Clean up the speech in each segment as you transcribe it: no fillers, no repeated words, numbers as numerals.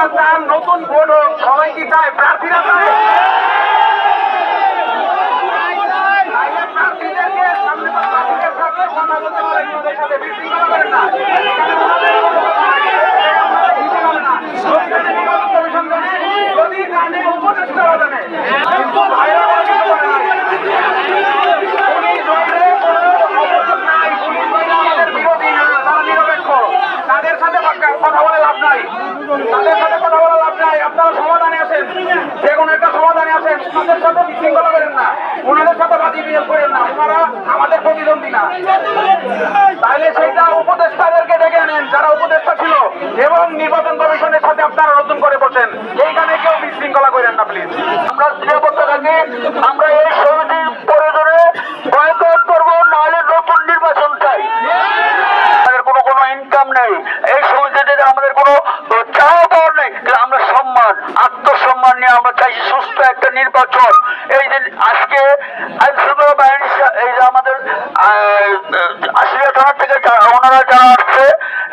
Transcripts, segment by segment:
আপনারা চান নতুন ভোট হোক, সবাই কি চায়? প্রার্থীরা চায়? প্রার্থীদেরকে সামনে সাথে বিশৃঙ্খলা করেন না। যদি জানে উপদেষ্টা জানে কিন্তু ভাইরা তাদের সাথে কথা বলে লাভ নাই, তাদের সাথে কথা বলে লাভ নাই। আপনারা সমাধানে আসেন, যে কোনো একটা সমাধানে আসেন। ওনাদের সাথে বিশৃঙ্খলা করেন না, ওনাদের সাথে বাজি বিয়ে করেন না, ওনারা আমাদের প্রতিদ্বন্দ্বী না। তাহলে সেইটা উপদেষ্টাদেরকে ডেকে আনেন যারা উপদেষ্টা ছিল, এবং নির্বাচন কমিশনের সাথে আপনারা নতুন করে বসেন। এইখানে কেউ বিশৃঙ্খলা করেন না প্লিজ। আমরা নিরাপত্তা থাকি, আমরা এই সমিতির প্রয়োজনে বয়কট করবো, নাহলে নতুন নির্বাচন চাই। কোনো ইনকাম নেই, এই সমিতিতে আমাদের কোনো চাওয়া পাওয়ার নেই, কিন্তু আমরা সম্মান, আত্মসম্মান নিয়ে আমরা চাইছি সুস্থ একটা নির্বাচন। এই যে আজকে আইনশৃঙ্খলা বাহিনী, এই যে আমাদের আশিয়া থানা থেকে ওনারা যারা আসছে,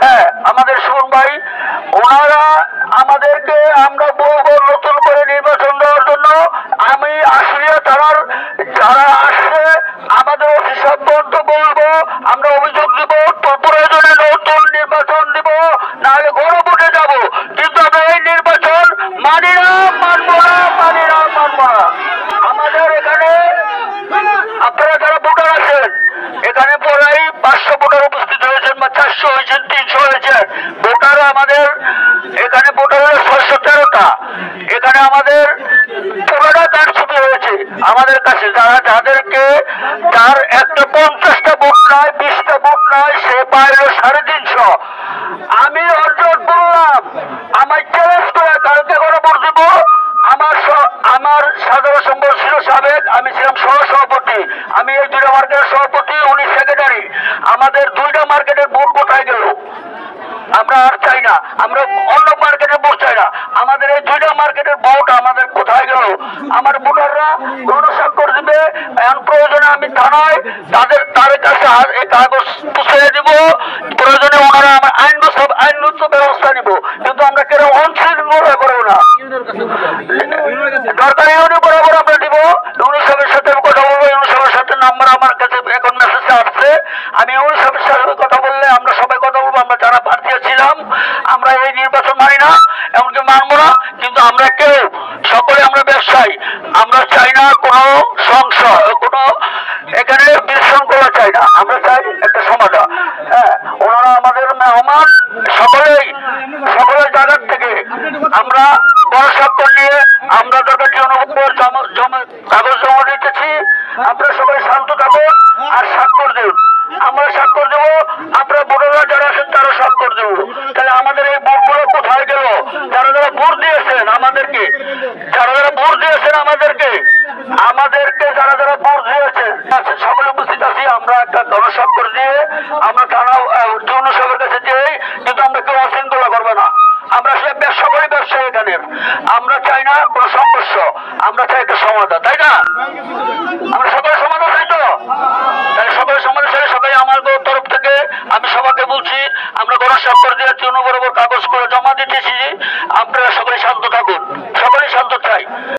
হ্যাঁ আমাদের সুমন ভাই, ওনারা আমাদেরকে, আমরা বলবো নতুন করে নির্বাচন দেওয়ার জন্য। আমি আশিয়া থানার যারা আসছে আমাদের অফিসার বন্ধ বলবো, আমরা অভিযোগ দিব, প্রয়োজনে নতুন নির্বাচন দিব, নাহলে গণভোটে যাব। কিন্তু আমরা এই নির্বাচন মানি না, মানবো না, মানি না, মানবো না। আমাদের এখানে আপনারা যারা ভোটার আছেন, এখানে প্রায় 500 ভোটার উপস্থিত হয়েছেন, বা 400 হয়েছেন, 300 হয়েছেন ভোটার। আমাদের এখানে ভোটার হলো 613টা। এখানে আমাদের পুরোটা কারচুপি হয়েছে আমাদের কাছে। যাদেরকে যার একটা 50টা ভোট নয়, 20টা ভোট নয়, সে পাইল 350। আমি অর্জন করলাম, আমার চ্যালেঞ্জ করে কালকে করে ভোট দিব। আমার সাধারণ সম্পাদক ছিল সাবেক, আমি ছিলাম সহসভাপতি, আমি এই 2টা মার্কেটের সভাপতি, উনি সেক্রেটারি। আমাদের 2টা মার্কেটের ভোট কোথায় গেল? আমরা আর চাই না, আমরা অন্য মার্কেটের ভোট চাই না, আমাদের এই 2টা মার্কেটের ভোট আমাদের কোথায় গেল? আমার ভোটাররা গণস্বাক্ষর দিবে, এখন প্রয়োজনে আমি থানায় তার কাছে এই কাগজ পুষিয়ে দিব, প্রয়োজনে ওনারা আমার আইনগত ব্যবস্থা নিব। কিন্তু আমরা কেন অনশৃঙ্খলা করবো না, দরকারি ইউনিয়ন বরাবর আমরা দিব। ইউনিয়ন সাহেবের সাথে কথা বলবো, ইউনিয়ন সাহেবের সাথে নাম্বার আমার কাছে এখন মেসেজে আসছে। আমি ইউনিয়ন সাহেবের সাথে কথা বললে আমরা সবাই কথা বলবো। আমরা যারা প্রার্থী ছিলাম, আমরা এই নির্বাচন মানি না, এমনকি মানবো না। কিন্তু আমরা কেউ সকলে আমরা ব্যবসায়ী, আমরা চাই না কোনো সংশয়, কোনো এখানে বিশৃঙ্খলা চাই না, আমরা চাই একটা সমাধান। হ্যাঁ, ওনারা আমাদের মেহমান, সকলের জায়গার থেকে আমরা গণস্বাক্ষর নিয়ে আমরা দরকার কাগজ জমা দিতেছি। আপনারা সবাই শান্ত থাকুন আর স্বাক্ষর দেব, আমরা স্বাক্ষর দেবো, আপনারা ভোটাররা যারা আছেন তারা স্বাক্ষর দেবো। তাহলে আমাদের এই ভোটগুলো কোথায় গেল? যারা ভোট দিয়েছেন আমাদেরকে, যারা ভোট দিয়েছেন আমাদেরকে যারা ভোট দিয়েছেন সকলে উপস্থিত আছি। আমরা একটা গণস্বাক্ষর দিয়ে আমরা থানা যৌন সভার কাছে যাই, কিন্তু আমরা কেউ অশৃঙ্খলা করবো না। আমরা সকলে ব্যবসায়ী এখানে, আমরা চাই না কোনো সংঘর্ষ, আমরা চাই একটা সমাধান, তাই না? আমরা সকলে সমাধান চাই তো, তাহলে সকলে সমাধান চাই। সবাই আমার তরফ থেকে আমি সবাইকে বলছি, আমরা গণস্বাক্ষর দিয়ে যৌন বরাবর কাগজ করে জমা দিতেছি। আপনারা সকলে শান্ত থাকুন, সকলেই শান্ত চাই।